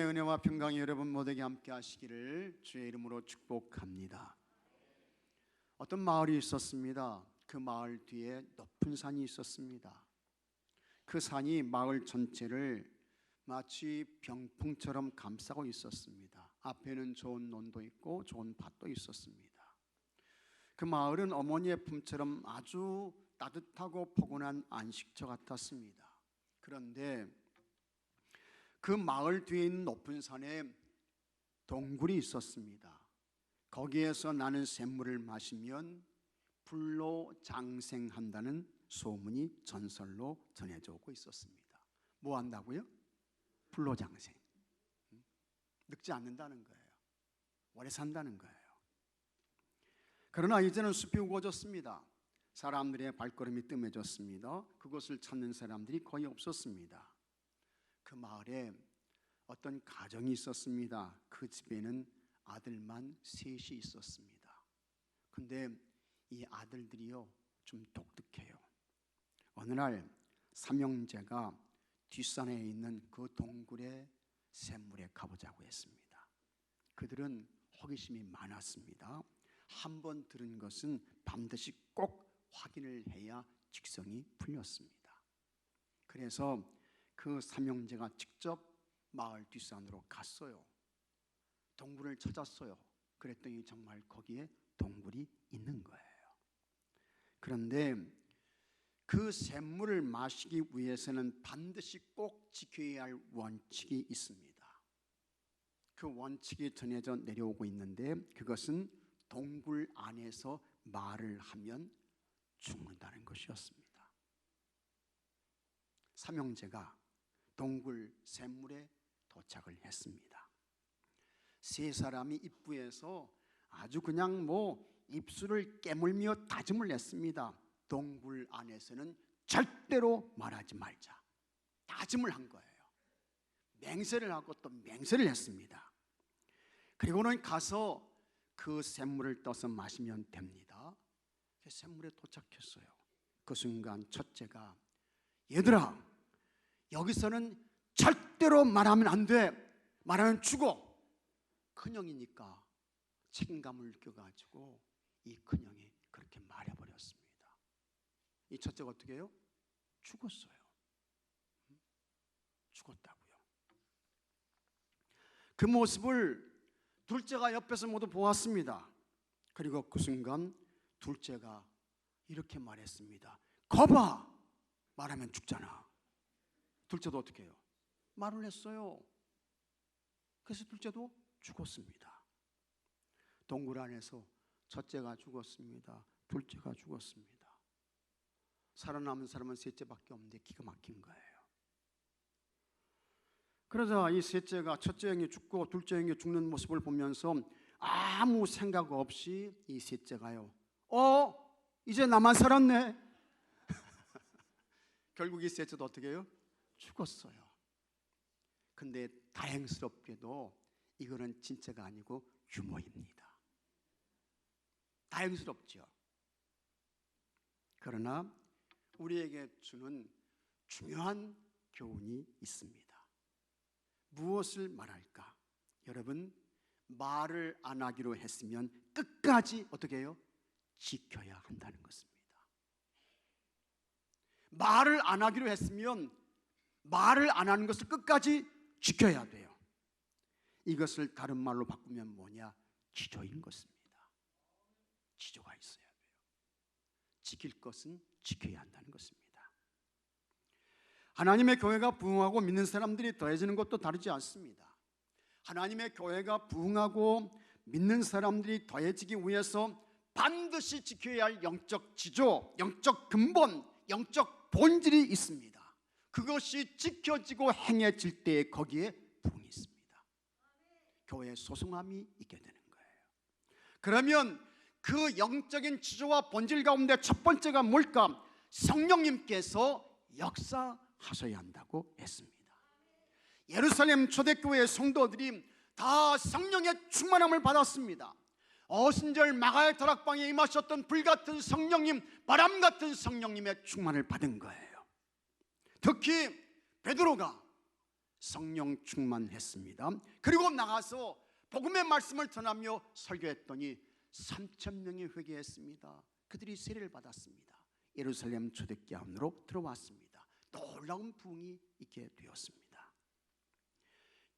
은혜와 평강이 여러분 모두에게 함께 하시기를 주의 이름으로 축복합니다. 어떤 마을이 있었습니다. 그 마을 뒤에 높은 산이 있었습니다. 그 산이 마을 전체를 마치 병풍처럼 감싸고 있었습니다. 앞에는 좋은 논도 있고 좋은 밭도 있었습니다. 그 마을은 어머니의 품처럼 아주 따뜻하고 포근한 안식처 같았습니다. 그런데 그 마을 뒤에 있는 높은 산에 동굴이 있었습니다. 거기에서 나는 샘물을 마시면 불로 장생한다는 소문이 전설로 전해져 오고 있었습니다. 뭐 한다고요? 불로 장생. 늙지 않는다는 거예요. 오래 산다는 거예요. 그러나 이제는 숲이 우거졌습니다. 사람들의 발걸음이 뜸해졌습니다. 그곳을 찾는 사람들이 거의 없었습니다. 그 마을에 어떤 가정이 있었습니다. 그 집에는 아들만 셋이 있었습니다. 근데 이 아들들이요 좀 독특해요. 어느 날 삼형제가 뒷산에 있는 그 동굴의 샘물에 가보자고 했습니다. 그들은 호기심이 많았습니다. 한번 들은 것은 반드시 꼭 확인을 해야 직성이 풀렸습니다. 그래서 그 삼형제가 직접 마을 뒷산으로 갔어요. 동굴을 찾았어요. 그랬더니 정말 거기에 동굴이 있는 거예요. 그런데 그 샘물을 마시기 위해서는 반드시 꼭 지켜야 할 원칙이 있습니다. 그 원칙이 전해져 내려오고 있는데 그것은 동굴 안에서 말을 하면 죽는다는 것이었습니다. 삼형제가 동굴 샘물에 도착을 했습니다. 세 사람이 입구에서 아주 그냥 입술을 깨물며 다짐을 했습니다. 동굴 안에서는 절대로 말하지 말자. 다짐을 한 거예요. 맹세를 하고 또 맹세를 했습니다. 그리고는 가서 그 샘물을 떠서 마시면 됩니다. 그 샘물에 도착했어요. 그 순간 첫째가 얘들아 여기서는 절대로 말하면 안 돼. 말하면 죽어. 큰형이니까 책임감을 느껴가지고 이 큰형이 그렇게 말해버렸습니다. 이 첫째가 어떻게 해요? 죽었어요. 죽었다고요. 그 모습을 둘째가 옆에서 모두 보았습니다. 그리고 그 순간 둘째가 이렇게 말했습니다. 거봐! 말하면 죽잖아. 둘째도 어떻게 해요? 말을 했어요. 그래서 둘째도 죽었습니다. 동굴 안에서 첫째가 죽었습니다. 둘째가 죽었습니다. 살아남은 사람은 셋째밖에 없는데 기가 막힌 거예요. 그러자 이 셋째가 첫째 형이 죽고 둘째 형이 죽는 모습을 보면서 아무 생각 없이 이 셋째가요 이제 나만 살았네. 결국 이 셋째도 어떻게 해요? 죽었어요. 근데 다행스럽게도 이거는 진짜가 아니고 유머입니다. 다행스럽죠. 그러나 우리에게 주는 중요한 교훈이 있습니다. 무엇을 말할까? 여러분, 말을 안 하기로 했으면 끝까지 어떻게 해요? 지켜야 한다는 것입니다. 말을 안 하기로 했으면 말을 안 하는 것을 끝까지 지켜야 돼요. 이것을 다른 말로 바꾸면 뭐냐? 지조인 것입니다. 지조가 있어야 돼요. 지킬 것은 지켜야 한다는 것입니다. 하나님의 교회가 부흥하고 믿는 사람들이 더해지는 것도 다르지 않습니다. 하나님의 교회가 부흥하고 믿는 사람들이 더해지기 위해서 반드시 지켜야 할 영적 지조, 영적 근본, 영적 본질이 있습니다. 그것이 지켜지고 행해질 때에 거기에 부흥이 있습니다. 교회의 소중함이 있게 되는 거예요. 그러면 그 영적인 지조와 본질 가운데 첫 번째가 뭘까? 성령님께서 역사하셔야 한다고 했습니다. 예루살렘 초대교회의 성도들이 다 성령의 충만함을 받았습니다. 어신절 마가의 다락방에 임하셨던 불같은 성령님, 바람같은 성령님의 충만을 받은 거예요. 특히 베드로가 성령 충만했습니다. 그리고 나가서 복음의 말씀을 전하며 설교했더니 3,000명이 회개했습니다. 그들이 세례를 받았습니다. 예루살렘 초대교회 안으로 들어왔습니다. 놀라운 부흥이 있게 되었습니다.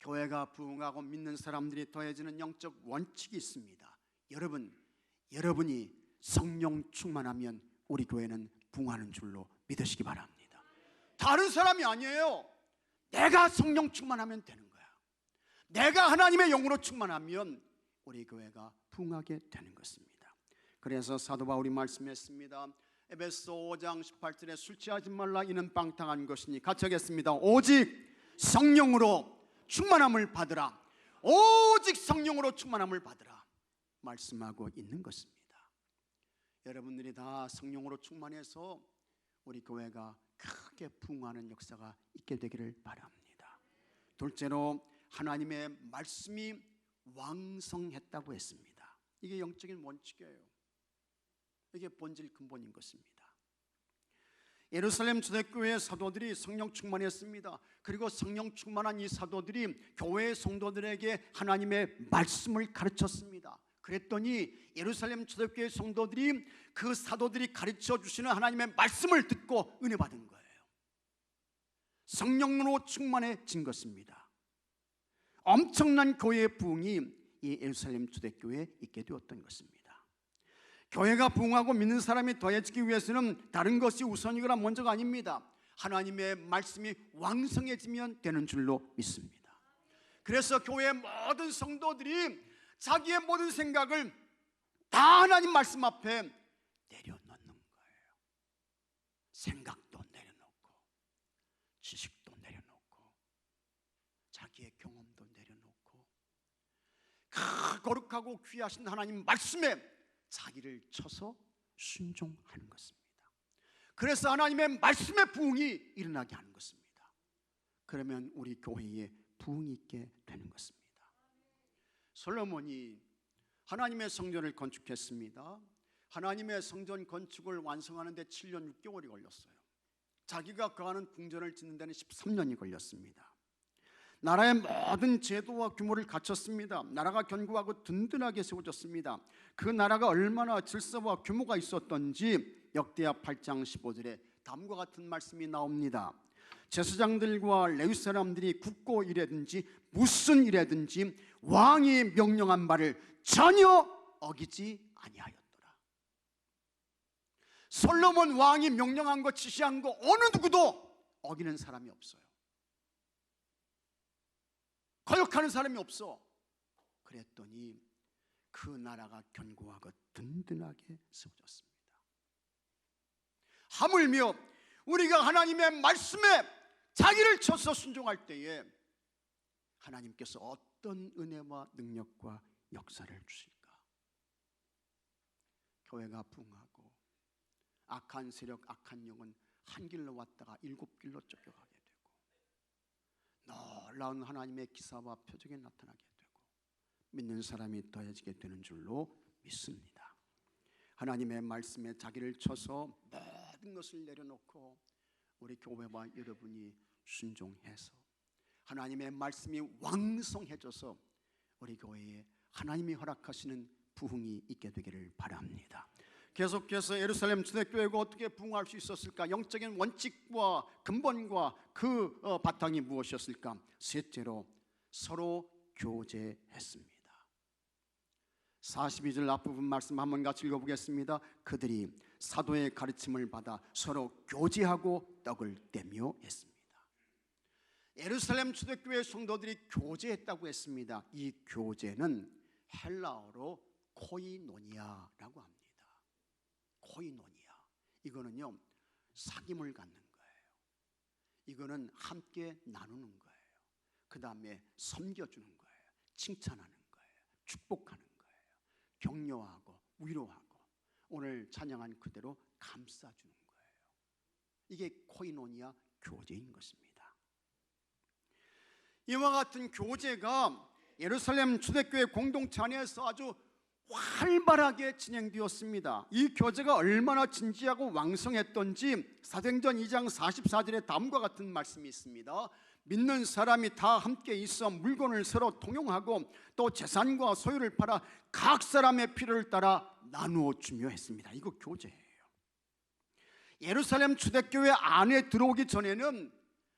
교회가 부흥하고 믿는 사람들이 더해지는 영적 원칙이 있습니다. 여러분이 성령 충만하면 우리 교회는 부흥하는 줄로 믿으시기 바랍니다. 다른 사람이 아니에요. 내가 성령 충만하면 되는 거야. 내가 하나님의 영으로 충만하면 우리 교회가 부흥하게 되는 것입니다. 그래서 사도 바울이 말씀했습니다. 에베소 5장 18절에 술 취하지 말라 이는 방탕한 것이니 같이 하겠습니다. 오직 성령으로 충만함을 받으라. 오직 성령으로 충만함을 받으라 말씀하고 있는 것입니다. 여러분들이 다 성령으로 충만해서 우리 교회가 크게 부흥하는 역사가 있게 되기를 바랍니다. 둘째로 하나님의 말씀이 왕성했다고 했습니다. 이게 영적인 원칙이에요. 이게 본질 근본인 것입니다. 예루살렘 초대교회 사도들이 성령 충만했습니다. 그리고 성령 충만한 이 사도들이 교회 성도들에게 하나님의 말씀을 가르쳤습니다. 그랬더니 예루살렘 초대교회 성도들이 그 사도들이 가르쳐 주시는 하나님의 말씀을 듣고 은혜 받은 거예요. 성령으로 충만해진 것입니다. 엄청난 교회의 부흥이 이 예루살렘 초대교회에 있게 되었던 것입니다. 교회가 부흥하고 믿는 사람이 더해지기 위해서는 다른 것이 우선이거나 먼저가 아닙니다. 하나님의 말씀이 왕성해지면 되는 줄로 믿습니다. 그래서 교회의 모든 성도들이 자기의 모든 생각을 다 하나님 말씀 앞에 내려놓는 거예요. 생각도 내려놓고 지식도 내려놓고 자기의 경험도 내려놓고 거룩하고 귀하신 하나님 말씀에 자기를 쳐서 순종하는 것입니다. 그래서 하나님의 말씀의 부흥이 일어나게 하는 것입니다. 그러면 우리 교회에 부흥이 있게 되는 것입니다. 솔로몬이 하나님의 성전을 건축했습니다. 하나님의 성전 건축을 완성하는 데 7년 6개월이 걸렸어요. 자기가 거하는 궁전을 짓는 데는 13년이 걸렸습니다. 나라의 모든 제도와 규모를 갖췄습니다. 나라가 견고하고 든든하게 세워졌습니다. 그 나라가 얼마나 질서와 규모가 있었던지 역대하 8장 15절에 다음과 같은 말씀이 나옵니다. 제사장들과 레위 사람들이 굳고 일하든지 무슨 일하든지 왕이 명령한 바를 전혀 어기지 아니하였더라. 솔로몬 왕이 명령한 것, 지시한 거 어느 누구도 어기는 사람이 없어요. 거역하는 사람이 없어. 그랬더니 그 나라가 견고하고 든든하게 세워졌습니다. 하물며 우리가 하나님의 말씀에 자기를 쳐서 순종할 때에 하나님께서 어떤 은혜와 능력과 역사를 주실까? 교회가 부흥하고 악한 세력, 악한 영은 한 길로 왔다가 7길로 쫓겨가게 되고 놀라운 하나님의 기사와 표적이 나타나게 되고 믿는 사람이 더해지게 되는 줄로 믿습니다. 하나님의 말씀에 자기를 쳐서 모든 것을 내려놓고 우리 교회와 여러분이 순종해서 하나님의 말씀이 왕성해져서 우리 교회에 하나님이 허락하시는 부흥이 있게 되기를 바랍니다. 계속해서 예루살렘 초대교회가 어떻게 부흥할 수 있었을까? 영적인 원칙과 근본과 그 바탕이 무엇이었을까? 셋째로 서로 교제했습니다. 42절 앞부분 말씀 한번 같이 읽어보겠습니다. 그들이 사도의 가르침을 받아 서로 교제하고 떡을 떼며 했습니다. 예루살렘 초대교회 성도들이 교제했다고 했습니다. 이 교제는 헬라어로 코이노니아라고 합니다. 코이노니아, 이거는요 사귐을 갖는 거예요. 이거는 함께 나누는 거예요. 그 다음에 섬겨주는 거예요. 칭찬하는 거예요. 축복하는 거예요. 격려하고 위로하고 오늘 찬양한 그대로 감싸주는 거예요. 이게 코이노니아 교제인 것입니다. 이와 같은 교제가 예루살렘 초대교회 공동체 안에서 아주 활발하게 진행되었습니다. 이 교제가 얼마나 진지하고 왕성했던지 사도행전 2장 44절에 다음과 같은 말씀이 있습니다. 믿는 사람이 다 함께 있어 물건을 서로 통용하고 또 재산과 소유를 팔아 각 사람의 필요를 따라 나누어 주며 했습니다. 이거 교제예요. 예루살렘 초대교회 안에 들어오기 전에는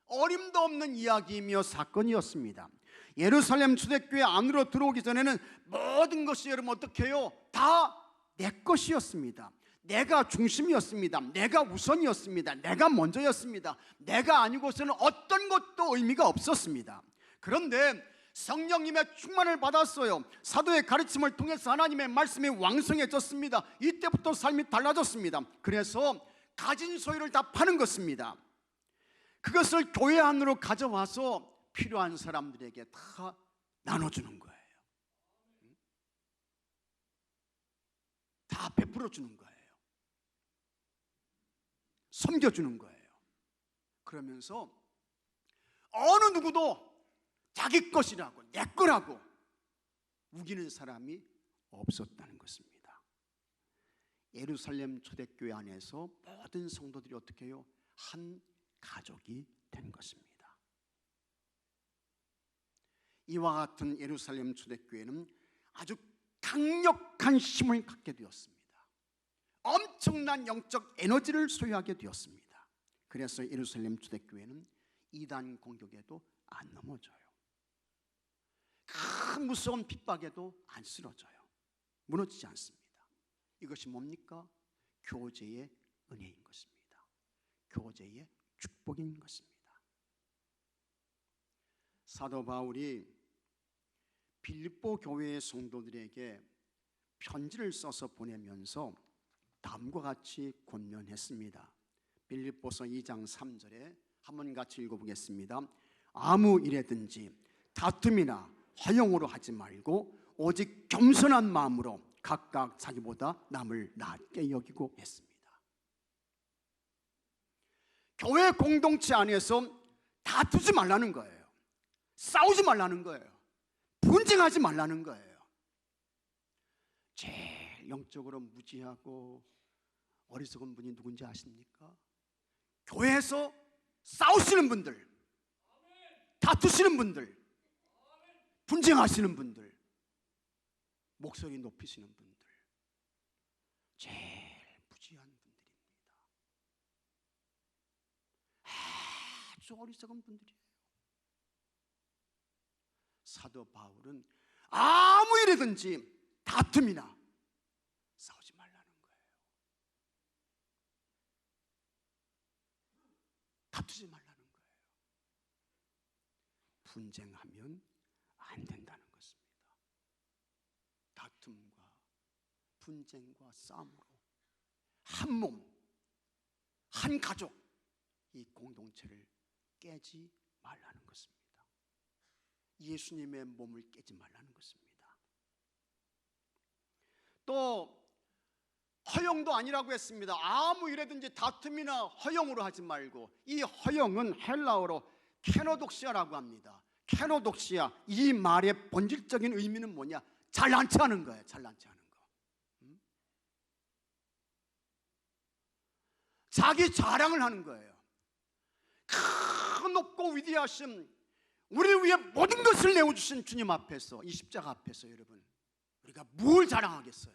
어림도 없는 이야기이며 사건이었습니다. 예루살렘 초대교회 안으로 들어오기 전에는 모든 것이 여러분 어떻게 해요? 다 내 것이었습니다. 내가 중심이었습니다. 내가 우선이었습니다. 내가 먼저였습니다. 내가 아니고서는 어떤 것도 의미가 없었습니다. 그런데 성령님의 충만을 받았어요. 사도의 가르침을 통해서 하나님의 말씀이 왕성해졌습니다. 이때부터 삶이 달라졌습니다. 그래서 가진 소유를 다 파는 것입니다. 그것을 교회 안으로 가져와서 필요한 사람들에게 다 나눠주는 거예요. 다 베풀어 주는 거예요. 섬겨주는 거예요. 그러면서 어느 누구도 자기 것이라고 내 거라고 우기는 사람이 없었다는 것입니다. 예루살렘 초대교회 안에서 모든 성도들이 어떻게 해요? 한 가족이 된 것입니다. 이와 같은 예루살렘 초대교회는 아주 강력한 힘을 갖게 되었습니다. 엄청난 영적 에너지를 소유하게 되었습니다. 그래서 예루살렘 초대교회는 이단 공격에도 안 넘어져요. 큰 무서운 핍박에도 안 쓰러져요. 무너지지 않습니다. 이것이 뭡니까? 교제의 은혜인 것입니다. 교제의 축복인 것입니다. 사도 바울이 빌립보 교회의 성도들에게 편지를 써서 보내면서 다음과 같이 권면했습니다. 빌립보서 2장 3절에 한번 같이 읽어보겠습니다. 아무 일에든지 다툼이나 화형으로 하지 말고 오직 겸손한 마음으로 각각 자기보다 남을 낮게 여기고 했습니다. 교회 공동체 안에서 다투지 말라는 거예요. 싸우지 말라는 거예요. 분쟁하지 말라는 거예요. 제일 영적으로 무지하고 어리석은 분이 누군지 아십니까? 교회에서 싸우시는 분들, 다투시는 분들, 분쟁하시는 분들, 목소리 높이시는 분들, 제일 무지한 분들입니다. 아주 어리석은 분들이에요. 사도 바울은 아무 일이든지 다툼이나 싸우지 말라는 거예요. 다투지 말라는 거예요. 분쟁하면 안 된다는 것입니다. 다툼과 분쟁과 싸움으로 한 몸, 한 가족, 이 공동체를 깨지 말라는 것입니다. 예수님의 몸을 깨지 말라는 것입니다. 또 허영도 아니라고 했습니다. 아무 일에든지 다툼이나 허영으로 하지 말고, 이 허영은 헬라어로 케노독시아라고 합니다. 케노독시아, 이 말의 본질적인 의미는 뭐냐? 잘난치 하는 거예요. 잘난치 하는 거. 자기 자랑을 하는 거예요. 큰 높고 위대하신, 우리를 위해 모든 것을 내어주신 주님 앞에서, 이 십자가 앞에서 여러분, 우리가 뭘 자랑하겠어요?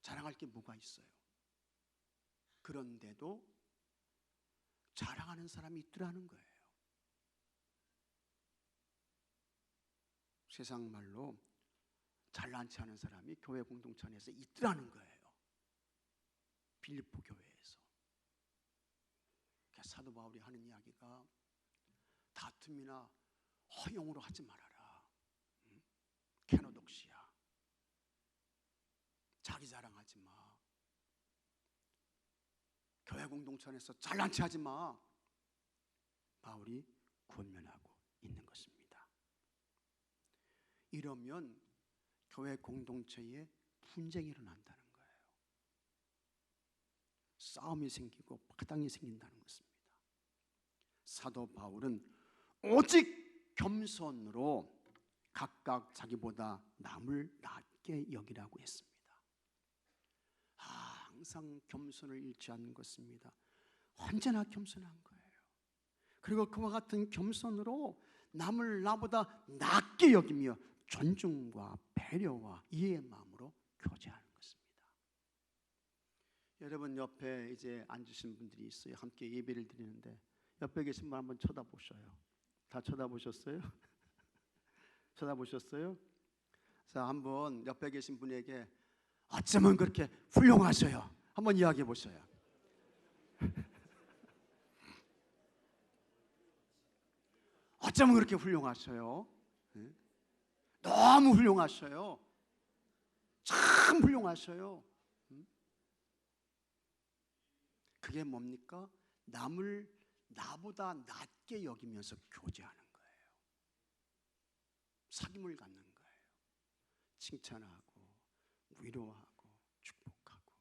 자랑할 게 뭐가 있어요? 그런데도 자랑하는 사람이 있더라는 거예요. 세상 말로 잘난치 하는 사람이 교회 공동체 안에서 있더라는 거예요. 빌립보 교회에서. 사도 바울이 하는 이야기가 다툼이나 허용으로 하지 말아라. 케노독시야. 자기 자랑하지 마. 교회 공동체 안에서 잘난치 하지 마. 바울이 권면하고 있는 것입니다. 이러면 교회 공동체에 분쟁이 일어난다는 거예요. 싸움이 생기고 파당이 생긴다는 것입니다. 사도 바울은 오직 겸손으로 각각 자기보다 남을 낮게 여기라고 했습니다. 항상 겸손을 잃지 않는 것입니다. 언제나 겸손한 거예요. 그리고 그와 같은 겸손으로 남을 나보다 낮게 여기며 존중과 배려와 이해의 마음으로 교제하는 것입니다. 여러분 옆에 이제 앉으신 분들이 있어요. 함께 예배를 드리는데 옆에 계신 분 한번 쳐다보셔요. 다 쳐다보셨어요? 쳐다보셨어요? 자, 한번 옆에 계신 분에게 어쩌면 그렇게 훌륭하셔요. 한번 이야기해 보셔요. 어쩌면 그렇게 훌륭하셔요. 너무 훌륭하셔요. 참 훌륭하셔요. 그게 뭡니까? 남을 나보다 낮게 여기면서 교제하는 거예요. 사귐을 갖는 거예요. 칭찬하고 위로하고 축복하고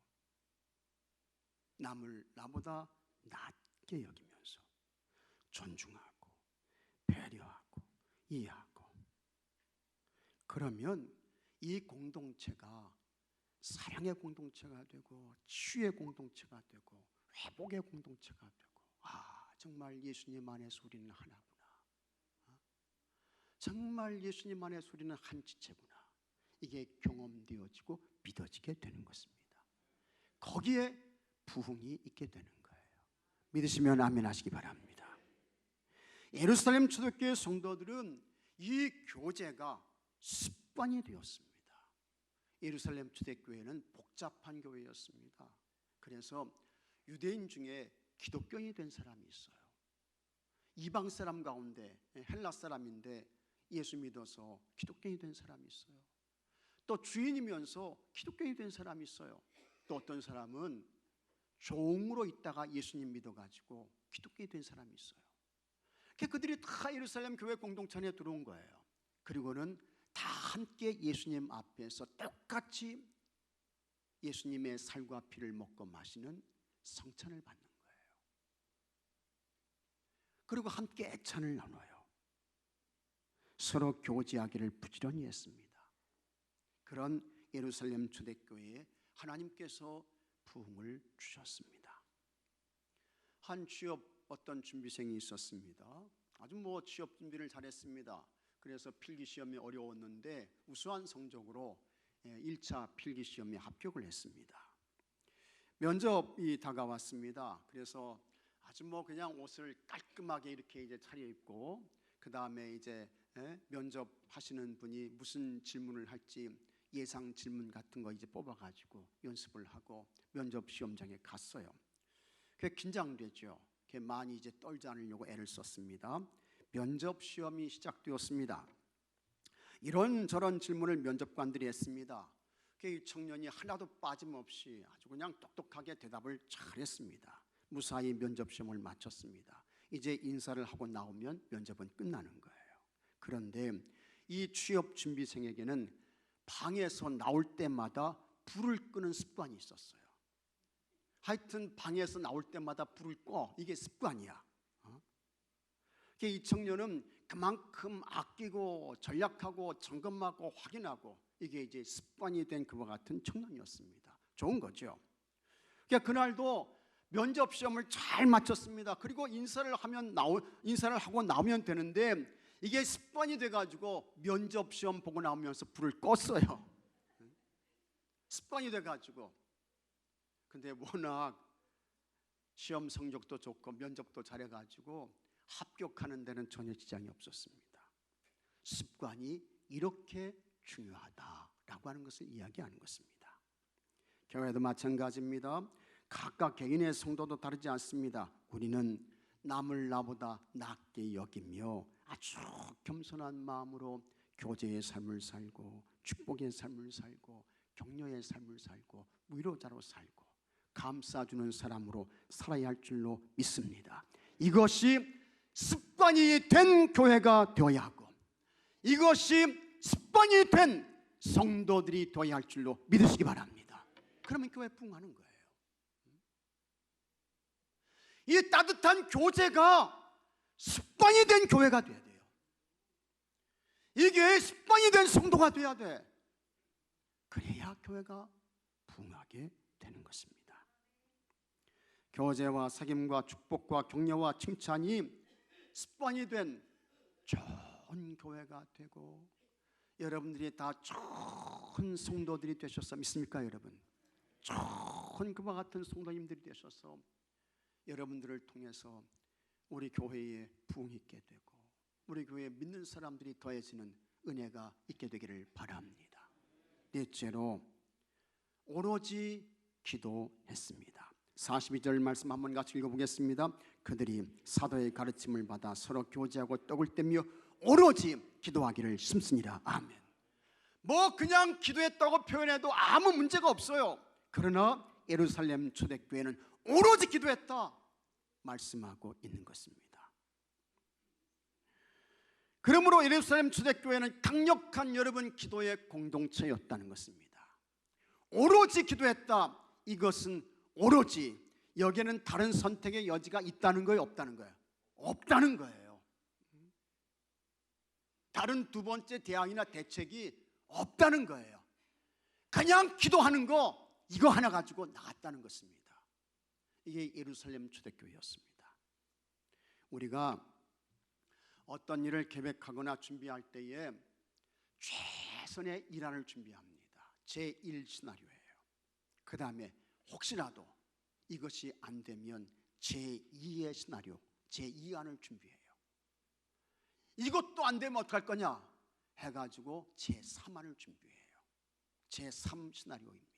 남을 나보다 낮게 여기면서 존중하고 배려하고 이해하고, 그러면 이 공동체가 사랑의 공동체가 되고 치유의 공동체가 되고 회복의 공동체가 되고, 정말 예수님 안에서 우리는 하나구나, 정말 예수님 안에서 우리는 한 지체구나, 이게 경험되어지고 믿어지게 되는 것입니다. 거기에 부흥이 있게 되는 거예요. 믿으시면 아멘 하시기 바랍니다. 예루살렘 초대교회 성도들은 이 교제가 습관이 되었습니다. 예루살렘 초대교회는 복잡한 교회였습니다. 그래서 유대인 중에 기독교인이 된 사람이 있어요. 이방 사람 가운데 헬라 사람인데 예수 믿어서 기독교인이 된 사람이 있어요. 또 주인이면서 기독교인이 된 사람이 있어요. 또 어떤 사람은 종으로 있다가 예수님 믿어가지고 기독교인이 된 사람이 있어요. 그들이 다 예루살렘 교회 공동체 안에 들어온 거예요. 그리고는 다 함께 예수님 앞에서 똑같이 예수님의 살과 피를 먹고 마시는 성찬을 받는 거예요. 그리고 함께 애찬을 나눠요. 서로 교제하기를 부지런히 했습니다. 그런 예루살렘 초대교회에 하나님께서 부흥을 주셨습니다. 한 취업 어떤 준비생이 있었습니다. 아주 취업 준비를 잘했습니다. 그래서 필기시험이 어려웠는데 우수한 성적으로 1차 필기시험에 합격을 했습니다. 면접이 다가왔습니다. 그래서 아주 그냥 옷을 깔끔하게 이렇게 이제 차려입고, 그 다음에 이제 면접하시는 분이 무슨 질문을 할지 예상 질문 같은 거 이제 뽑아가지고 연습을 하고 면접 시험장에 갔어요. 그게 긴장되죠. 많이 이제 떨지 않으려고 애를 썼습니다. 면접 시험이 시작되었습니다. 이런저런 질문을 면접관들이 했습니다. 이 청년이 하나도 빠짐없이 아주 그냥 똑똑하게 대답을 잘했습니다. 무사히 면접 시험을 마쳤습니다. 이제 인사를 하고 나오면 면접은 끝나는 거예요. 그런데 이 취업 준비생에게는 방에서 나올 때마다 불을 끄는 습관이 있었어요. 하여튼 방에서 나올 때마다 불을 꺼. 이게 습관이야. 이 청년은 그만큼 아끼고 전략하고 점검하고 확인하고, 이게 이제 습관이 된 그와 같은 청년이었습니다. 좋은 거죠. 그날도 면접 시험을 잘 마쳤습니다. 그리고 인사를 하고 나오면 되는데 이게 습관이 돼가지고 면접 시험 보고 나오면서 불을 껐어요. 습관이 돼가지고. 근데 워낙 시험 성적도 좋고 면접도 잘해가지고 합격하는 데는 전혀 지장이 없었습니다. 습관이 이렇게 중요하다라고 하는 것을 이야기하는 것입니다. 교회도 마찬가지입니다. 각각 개인의 성도도 다르지 않습니다. 우리는 남을 나보다 낮게 여기며 아주 겸손한 마음으로 교제의 삶을 살고 축복의 삶을 살고 격려의 삶을 살고 위로자로 살고 감싸주는 사람으로 살아야 할 줄로 믿습니다. 이것이 습관이 된 교회가 되어야 하고, 이것이 습관이 된 성도들이 되어야 할 줄로 믿으시기 바랍니다. 그러면 교회 부흥하는 거예요. 이 따뜻한 교제가 습관이 된 교회가 되어야 돼요. 이게 습관이 된 성도가 되어야 돼. 그래야 교회가 부흥하게 되는 것입니다. 교제와 사귐과 축복과 격려와 칭찬이 습관이 된 좋은 교회가 되고 여러분들이 다 좋은 성도들이 되셔서 믿습니까 여러분? 좋은 그와 같은 성도님들이 되셔서 여러분들을 통해서 우리 교회에 부흥이 있게 되고 우리 교회에 믿는 사람들이 더해지는 은혜가 있게 되기를 바랍니다. 넷째로 오로지 기도했습니다. 42절 말씀 한번 같이 읽어보겠습니다. 그들이 사도의 가르침을 받아 서로 교제하고 떡을 떼며 오로지 기도하기를 심쓰니라. 아멘. 뭐 그냥 기도했다고 표현해도 아무 문제가 없어요. 그러나 예루살렘 초대교회는 오로지 기도했다 말씀하고 있는 것입니다. 그러므로 예루살렘 초대교회는 강력한 여러분 기도의 공동체였다는 것입니다. 오로지 기도했다. 이것은 오로지 여기에는 다른 선택의 여지가 있다는 거예요, 없다는 거예요? 없다는 거예요. 다른 두 번째 대안이나 대책이 없다는 거예요. 그냥 기도하는 거 이거 하나 가지고 나갔다는 것입니다. 이게 예루살렘 초대교회였습니다. 우리가 어떤 일을 계획하거나 준비할 때에 최선의 일안을 준비합니다. 제1 시나리오예요. 그 다음에 혹시라도 이것이 안 되면 제2의 시나리오, 제2안을 준비해요. 이것도 안 되면 어떡할 거냐 해가지고 제3안을 준비해요. 제3 시나리오입니다.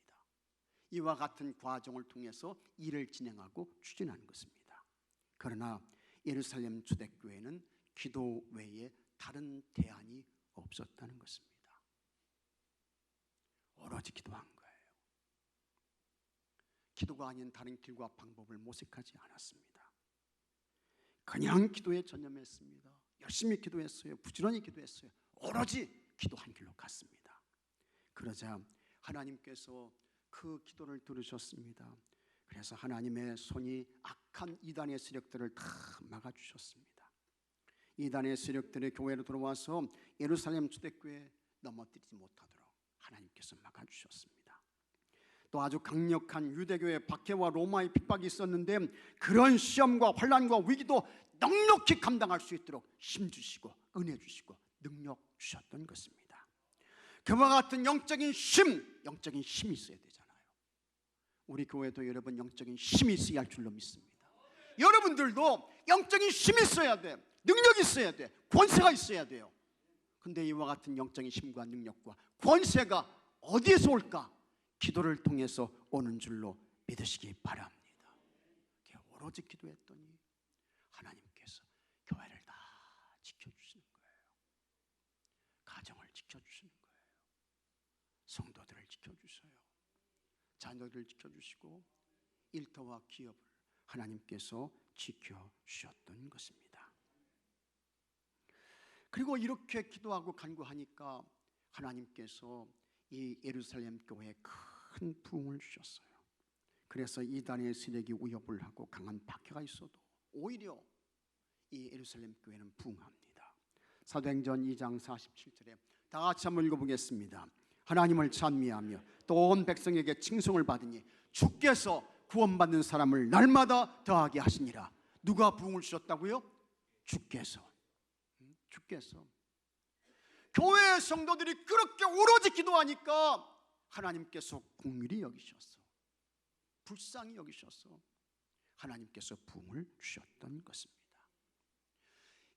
이와 같은 과정을 통해서 일을 진행하고 추진하는 것입니다. 그러나 예루살렘 초대교회는 기도 외에 다른 대안이 없었다는 것입니다. 오로지 기도한 거예요. 기도가 아닌 다른 길과 방법을 모색하지 않았습니다. 그냥 기도에 전념했습니다. 열심히 기도했어요. 부지런히 기도했어요. 오로지 기도한 길로 갔습니다. 그러자 하나님께서 그 기도를 들으셨습니다. 그래서 하나님의 손이 악한 이단의 세력들을 다 막아주셨습니다. 이단의 세력들의 교회로 들어와서 예루살렘 초대교회 넘어뜨리지 못하도록 하나님께서 막아주셨습니다. 또 아주 강력한 유대교의 박해와 로마의 핍박이 있었는데 그런 시험과 환난과 위기도 넉넉히 감당할 수 있도록 힘 주시고 은혜 주시고 능력 주셨던 것입니다. 그와 같은 영적인 힘이 있어야 되잖아요. 우리 교회도 여러분 영적인 힘이 있어야 할 줄로 믿습니다. 여러분들도 영적인 힘이 있어야 돼. 능력이 있어야 돼. 권세가 있어야 돼요. 근데 이와 같은 영적인 힘과 능력과 권세가 어디에서 올까? 기도를 통해서 오는 줄로 믿으시기 바랍니다. 오로지 기도했더니 하나님께서 교회를 다 지켜주시는 거예요. 가정을 지켜주시는 거예요. 성도들을 지켜주셔요. 자녀들을 지켜주시고 일터와 기업을 하나님께서 지켜주셨던 것입니다. 그리고 이렇게 기도하고 간구하니까 하나님께서 이 예루살렘 교회에 큰 부흥을 주셨어요. 그래서 이단의 세력이 위협을 하고 강한 박해가 있어도 오히려 이 예루살렘 교회는 부흥합니다. 사도행전 2장 47절에 다 같이 한번 읽어보겠습니다. 하나님을 찬미하며 또 온 백성에게 칭송을 받으니 주께서 구원받는 사람을 날마다 더하게 하시니라. 누가 부흥을 주셨다고요? 주께서. 교회의 성도들이 그렇게 오로지 기도하니까 하나님께서 긍휼히 여기셔서 불쌍히 여기셔서 하나님께서 부흥을 주셨던 것입니다.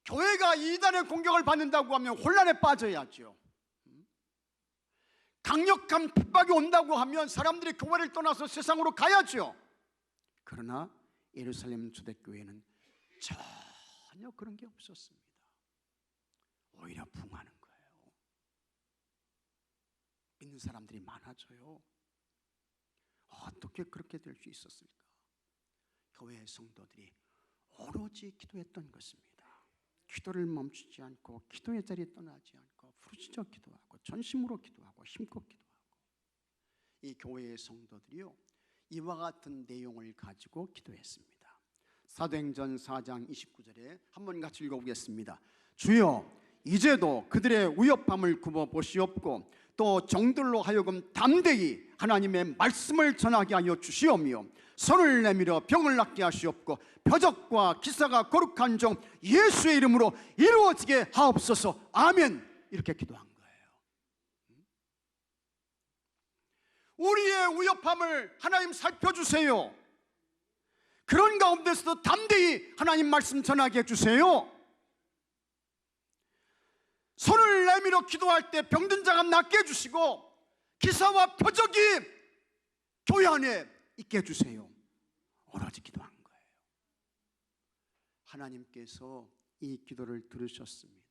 교회가 이단의 공격을 받는다고 하면 혼란에 빠져야죠. 강력한 핍박이 온다고 하면 사람들이 교회를 떠나서 세상으로 가야죠. 그러나 예루살렘 초대교회는 전혀 그런 게 없었습니다. 오히려 부흥하는 거예요. 믿는 사람들이 많아져요. 어떻게 그렇게 될 수 있었을까? 교회의 성도들이 오로지 기도했던 것입니다. 기도를 멈추지 않고 기도의 자리에 떠나지 않고 부르짖어 기도하고 전심으로 기도하고 힘껏 기도하고 이 교회의 성도들이요 이와 같은 내용을 가지고 기도했습니다. 사도행전 4장 29절에 한번 같이 읽어보겠습니다. 주여 이제도 그들의 위협함을 굽어보시옵고 또 정들로 하여금 담대히 하나님의 말씀을 전하게 하여 주시오며 손을 내밀어 병을 낫게 하시옵고 표적과 기사가 거룩한 종 예수의 이름으로 이루어지게 하옵소서. 아멘. 이렇게 기도한 거예요. 우리의 위협함을 하나님 살펴주세요. 그런 가운데서도 담대히 하나님 말씀 전하게 해주세요. 손을 내밀어 기도할 때 병든 자가 낫게 해주시고 기사와 표적이 교회 안에 있게 해주세요. 오로지 기도한 거예요. 하나님께서 이 기도를 들으셨습니다.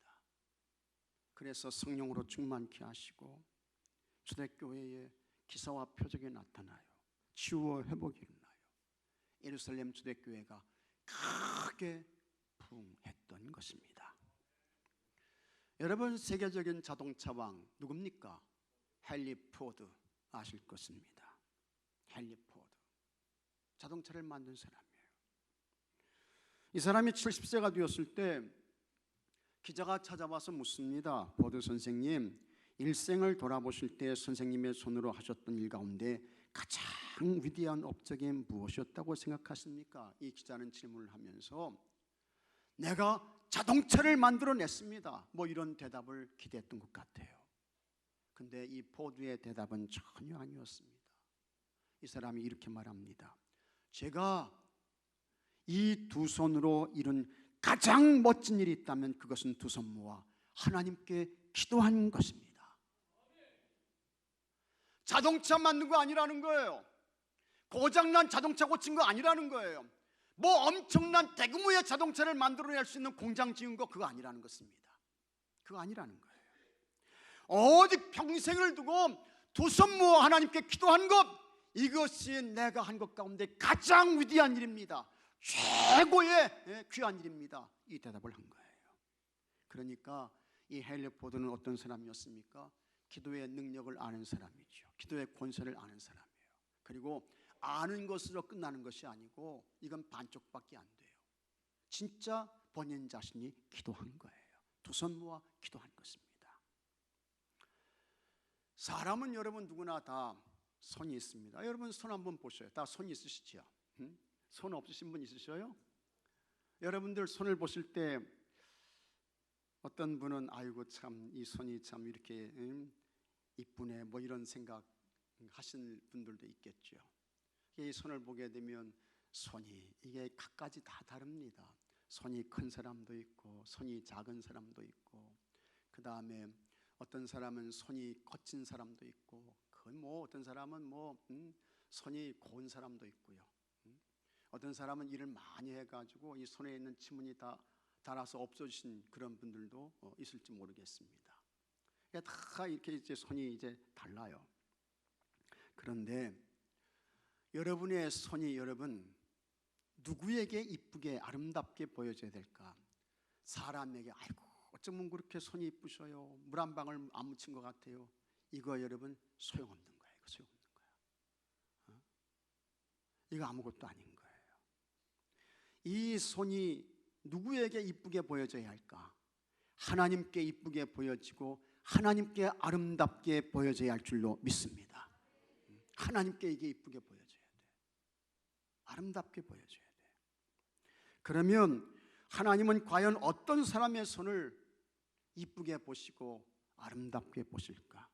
그래서 성령으로 충만케 하시고 초대교회에 기사와 표적이 나타나요. 치유와 회복이 일어나요. 예루살렘 초대교회가 크게 부흥했던 것입니다. 여러분, 세계적인 자동차 왕 누굽니까? 헨리 포드 아실 것입니다. 헨리 포드, 자동차를 만든 사람이에요. 이 사람이 70세가 되었을 때 기자가 찾아와서 묻습니다. 포드 선생님, 일생을 돌아보실 때 선생님의 손으로 하셨던 일 가운데 가장 위대한 업적이 무엇이었다고 생각하십니까? 이 기자는 질문을 하면서 내가 자동차를 만들어냈습니다, 뭐 이런 대답을 기대했던 것 같아요. 근데 이 포드의 대답은 전혀 아니었습니다. 이 사람이 이렇게 말합니다. 제가 이 두 손으로 이룬 가장 멋진 일이 있다면 그것은 두 손 모아 하나님께 기도한 것입니다. 자동차 만든 거 아니라는 거예요. 고장난 자동차 고친 거 아니라는 거예요. 뭐 엄청난 대규모의 자동차를 만들어낼 수 있는 공장 지은 거 그거 아니라는 것입니다. 그거 아니라는 거예요. 오직 평생을 두고 두 손 모아 하나님께 기도한 것, 이것이 내가 한 것 가운데 가장 위대한 일입니다. 최고의 귀한 일입니다. 이 대답을 한 거예요. 그러니까 이 헨리 포드는 어떤 사람이었습니까? 기도의 능력을 아는 사람이죠. 기도의 권세를 아는 사람이에요. 그리고 아는 것으로 끝나는 것이 아니고 이건 반쪽밖에 안 돼요. 진짜 본인 자신이 기도한 거예요. 두 손 모아 기도한 것입니다. 사람은 여러분 누구나 다 손이 있습니다. 여러분 손 한번 보셔요. 다 손이 있으시죠? 손 없으신 분 있으셔요? 여러분들 손을 보실 때 어떤 분은 아이고 참 이 손이 참 이렇게 이쁘네 뭐 이런 생각 하시는 분들도 있겠죠. 이 손을 보게 되면 손이 이게 각가지 다 다릅니다. 손이 큰 사람도 있고 손이 작은 사람도 있고, 그 다음에 어떤 사람은 손이 거친 사람도 있고, 그건 뭐 어떤 사람은 뭐 손이 고운 사람도 있고요. 어떤 사람은 일을 많이 해가지고 이 손에 있는 지문이 다 닳아서 없어지신 그런 분들도 있을지 모르겠습니다. 다 이렇게 이제 손이 이제 달라요. 그런데 여러분의 손이 여러분 누구에게 이쁘게 아름답게 보여져야 될까? 사람에게 아이고 어쩌면 그렇게 손이 이쁘셔요, 물 한 방울 안 묻힌 것 같아요. 이거 여러분 소용없는 거예요. 이거 소용없는 거예요. 이거 아무것도 아닌 거예요. 이 손이 누구에게 이쁘게 보여져야 할까? 하나님께 이쁘게 보여지고 하나님께 아름답게 보여져야 할 줄로 믿습니다. 하나님께 이게 이쁘게 보여져야 돼. 아름답게 보여져야 돼. 그러면 하나님은 과연 어떤 사람의 손을 이쁘게 보시고 아름답게 보실까?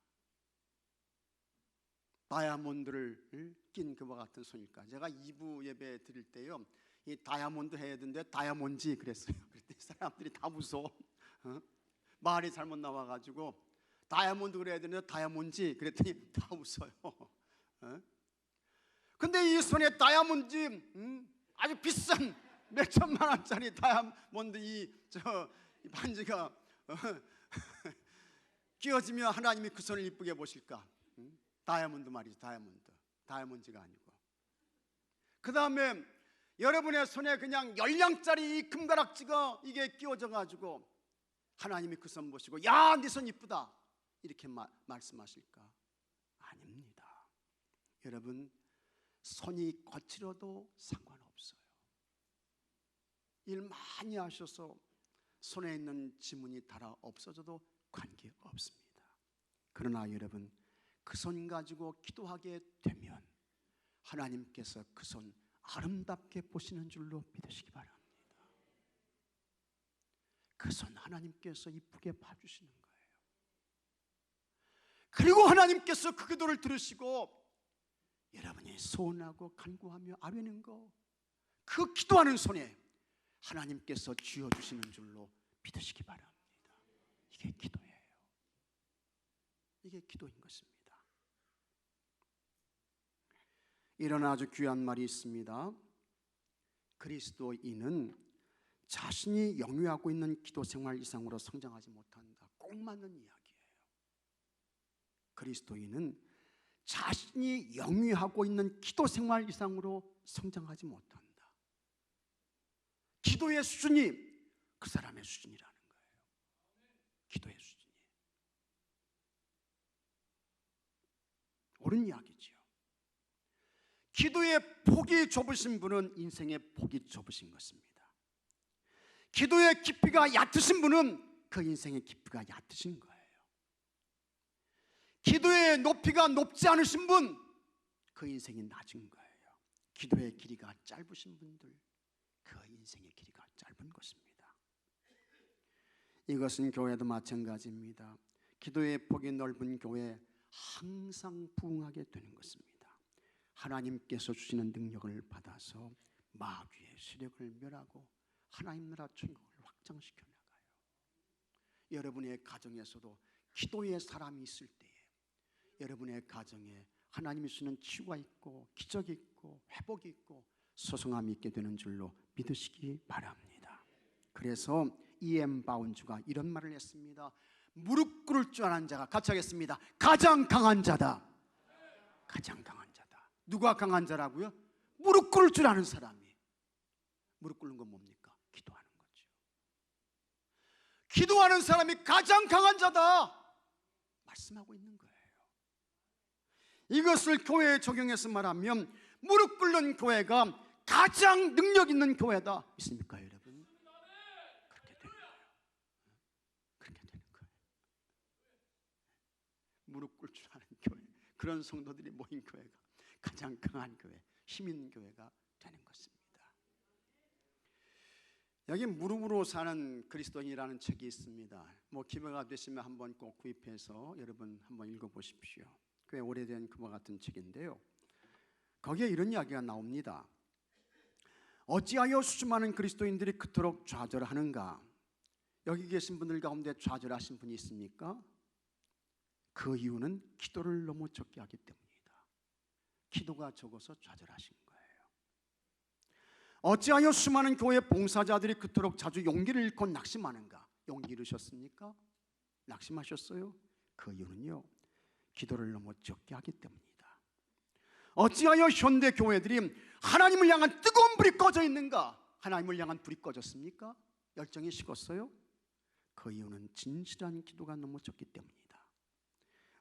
다이아몬드를 낀 그와 같은 손일까? 제가 2부 예배 드릴 때요, 이 다이아몬드 해야 되는데 다이아몬지 그랬어요. 그랬더니 사람들이 다 무서워. 말이 잘못 나와가지고 다이아몬드 그래야 되는데 다이아몬지 그랬더니 다 웃어요. 근데 이 손에 다이아몬드 아주 비싼 몇 천만 원짜리 다이아몬드 이 반지가 끼워지면 하나님이 그 손을 이쁘게 보실까? 다이아몬드 말이죠. 다이아몬드가 아니고. 그 다음에 여러분의 손에 그냥 10냥짜리 이 금가락지가 이게 끼워져 가지고 하나님이 그 손 보시고 야, 네 손 이쁘다 이렇게 말씀하실까? 아닙니다. 여러분, 손이 거칠어도 상관없어요. 일 많이 하셔서 손에 있는 지문이 닳아 없어져도 관계없습니다. 그러나 여러분, 그 손 가지고 기도하게 되면 하나님께서 그 손 아름답게 보시는 줄로 믿으시기 바랍니다. 그 손 하나님께서 이쁘게 봐주시는 거예요. 그리고 하나님께서 그 기도를 들으시고 여러분이 소원하고 간구하며 아뢰는 거, 그 기도하는 손에 하나님께서 쥐어주시는 줄로 믿으시기 바랍니다. 이게 기도예요. 이게 기도인 것입니다. 이런 아주 귀한 말이 있습니다. 그리스도인은 자신이 영위하고 있는 기도 생활 이상으로 성장하지 못한다. 꼭 맞는 이야기예요. 그리스도인은 자신이 영위하고 있는 기도 생활 이상으로 성장하지 못한다. 기도의 수준이 그 사람의 수준이라는 거예요. 기도의 수준이. 옳은 이야기죠. 기도의 폭이 좁으신 분은 인생의 폭이 좁으신 것입니다. 기도의 깊이가 얕으신 분은 그 인생의 깊이가 얕으신 거예요. 기도의 높이가 높지 않으신 분, 그 인생이 낮은 거예요. 기도의 길이가 짧으신 분들, 그 인생의 길이가 짧은 것입니다. 이것은 교회도 마찬가지입니다. 기도의 폭이 넓은 교회 항상 부흥하게 되는 것입니다. 하나님께서 주시는 능력을 받아서 마귀의 세력을 멸하고 하나님 나라 천국을 확장시켜 나가요. 여러분의 가정에서도 기도의 사람이 있을 때에 여러분의 가정에 하나님이 주시는 치유가 있고 기적이 있고 회복이 있고 소성함이 있게 되는 줄로 믿으시기 바랍니다. 그래서 E.M. 바운주가 이런 말을 했습니다. 무릎 꿇을 줄 아는 자가, 같이 하겠습니다. 가장 강한 자다. 가장 강한 자다. 누가 강한 자라고요? 무릎 꿇을 줄 아는 사람이. 무릎 꿇는 건 뭡니까? 기도하는 거죠. 기도하는 사람이 가장 강한 자다 말씀하고 있는 거예요. 이것을 교회에 적용해서 말하면 무릎 꿇는 교회가 가장 능력 있는 교회다. 믿습니까 여러분? 그렇게 되는 거예요. 그렇게 되는 거예요. 무릎 꿇을 줄 아는 교회, 그런 성도들이 모인 교회가 가장 강한 교회, 힘 있는 교회가 되는 것입니다. 여기 무릎으로 사는 그리스도인이라는 책이 있습니다. 기회가 되시면 한번 꼭 구입해서 여러분 한번 읽어보십시오. 꽤 오래된 그와 같은 책인데요, 거기에 이런 이야기가 나옵니다. 어찌하여 수많은 그리스도인들이 그토록 좌절하는가? 여기 계신 분들 가운데 좌절하신 분이 있습니까? 그 이유는 기도를 너무 적게 하기 때문입니다. 기도가 적어서 좌절하신 거예요. 어찌하여 수많은 교회 봉사자들이 그토록 자주 용기를 잃고 낙심하는가? 용기 잃으셨습니까? 낙심하셨어요? 그 이유는요, 기도를 너무 적게 하기 때문입니다. 어찌하여 현대 교회들이 하나님을 향한 뜨거운 불이 꺼져 있는가? 하나님을 향한 불이 꺼졌습니까? 열정이 식었어요? 그 이유는 진실한 기도가 너무 적기 때문이다.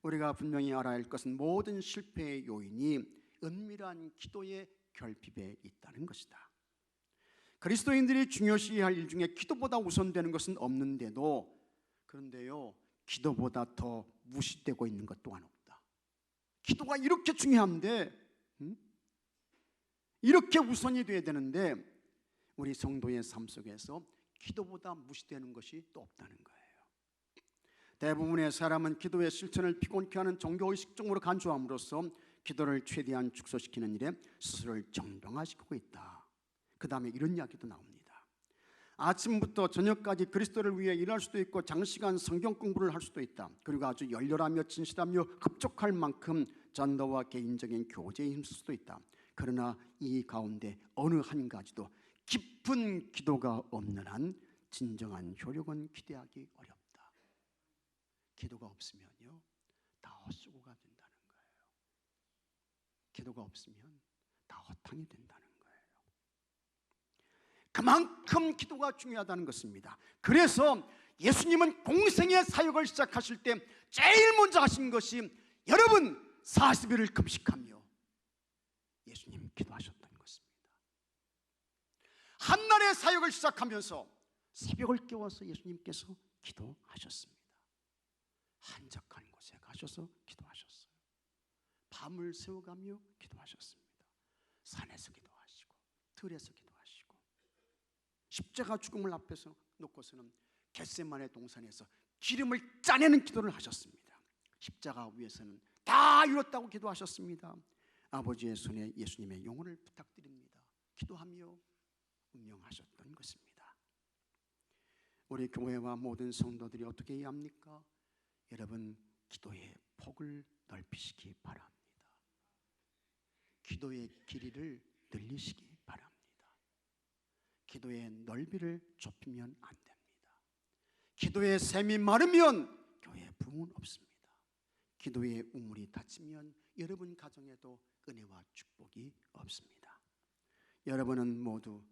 우리가 분명히 알아야 할 것은 모든 실패의 요인이 은밀한 기도의 결핍에 있다는 것이다. 그리스도인들이 중요시할 일 중에 기도보다 우선되는 것은 없는데도, 그런데요, 기도보다 더 무시되고 있는 것 또한 없다. 기도가 이렇게 중요한데, 이렇게 우선이 돼야 되는데 우리 성도의 삶 속에서 기도보다 무시되는 것이 또 없다는 거예요. 대부분의 사람은 기도의 실천을 피곤케 하는 종교의식적으로 간주함으로써 기도를 최대한 축소시키는 일에 스스로를 정병화시키고 있다. 그 다음에 이런 이야기도 나옵니다. 아침부터 저녁까지 그리스도를 위해 일할 수도 있고 장시간 성경 공부를 할 수도 있다. 그리고 아주 열렬하며 진실하며 흡족할 만큼 전도와 개인적인 교제에 힘쓸 수도 있다. 그러나 이 가운데 어느 한 가지도 깊은 기도가 없는 한 진정한 효력은 기대하기 어렵다. 기도가 없으면요, 다 헛수고가 된다는 거예요. 기도가 없으면 다 허탕이 된다는 거예요. 그만큼 기도가 중요하다는 것입니다. 그래서 예수님은 공생의 사역을 시작하실 때 제일 먼저 하신 것이 여러분 40일을 금식하며 예수님 기도하셨던 것입니다. 한날의 사역을 시작하면서 새벽을 깨워서 예수님께서 기도하셨습니다. 한적한 곳에 가셔서 기도하셨어요. 밤을 새워가며 기도하셨습니다. 산에서 기도하시고 들에서 기도하시고 십자가 죽음을 앞에서 놓고서는 겟세마네 동산에서 기름을 짜내는 기도를 하셨습니다. 십자가 위에서는 다 이뤘다고 기도하셨습니다. 아버지의 손에 예수님의 영혼을 부탁드립니다. 기도하며 운명하셨던 것입니다. 우리 교회와 모든 성도들이 어떻게 해야 합니까? 여러분, 기도의 폭을 넓히시기 바랍니다. 기도의 길이를 늘리시기 바랍니다. 기도의 넓이를 좁히면 안 됩니다. 기도의 샘이 마르면 교회에 부흥은 없습니다. 기도의 우물이 닫히면 여러분 가정에도 은혜와 축복이 없습니다. 여러분은 모두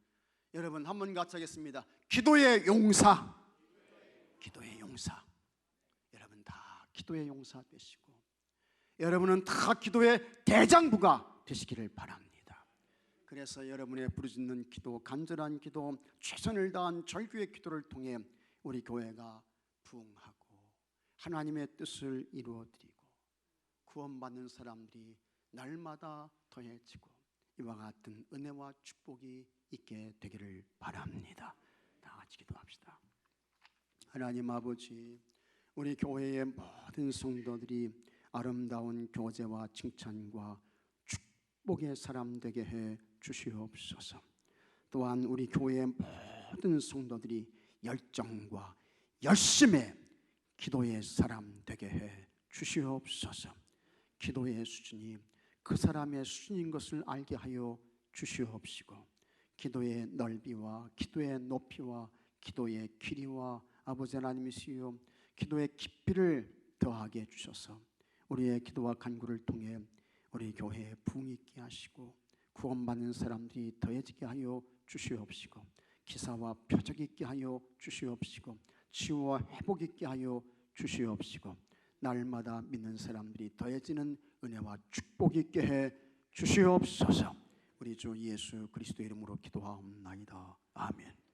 여러분 한번 같이 하겠습니다. 기도의 용사. 기도의 용사. 여러분 다 기도의 용사 되시고 여러분은 다 기도의 대장부가 되시기를 바랍니다. 그래서 여러분의 부르짖는 기도, 간절한 기도, 최선을 다한 절규의 기도를 통해 우리 교회가 부흥하고 하나님의 뜻을 이루어드리고 구원받는 사람들이 날마다 더해지고 이와 같은 은혜와 축복이 있게 되기를 바랍니다. 다 같이 기도합시다. 하나님 아버지, 우리 교회의 모든 성도들이 아름다운 교제와 칭찬과 축복의 사람 되게 해 주시옵소서. 또한 우리 교회의 모든 성도들이 열정과 열심의 기도의 사람 되게 해 주시옵소서. 기도의 수준이 그 사람의 수준인 것을 알게 하여 주시옵시고 기도의 넓이와 기도의 높이와 기도의 길이와 아버지 하나님이시여 기도의 깊이를 더하게 해주셔서 우리의 기도와 간구를 통해 우리 교회에 부흥이 있게 하시고 구원받는 사람들이 더해지게 하여 주시옵시고 기사와 표적이 있게 하여 주시옵시고 치유와 회복이 있게 하여 주시옵시고 날마다 믿는 사람들이 더해지는 은혜와 축복이 있게 해 주시옵소서. 우리 주 예수 그리스도의 이름으로 기도하옵나이다. 아멘.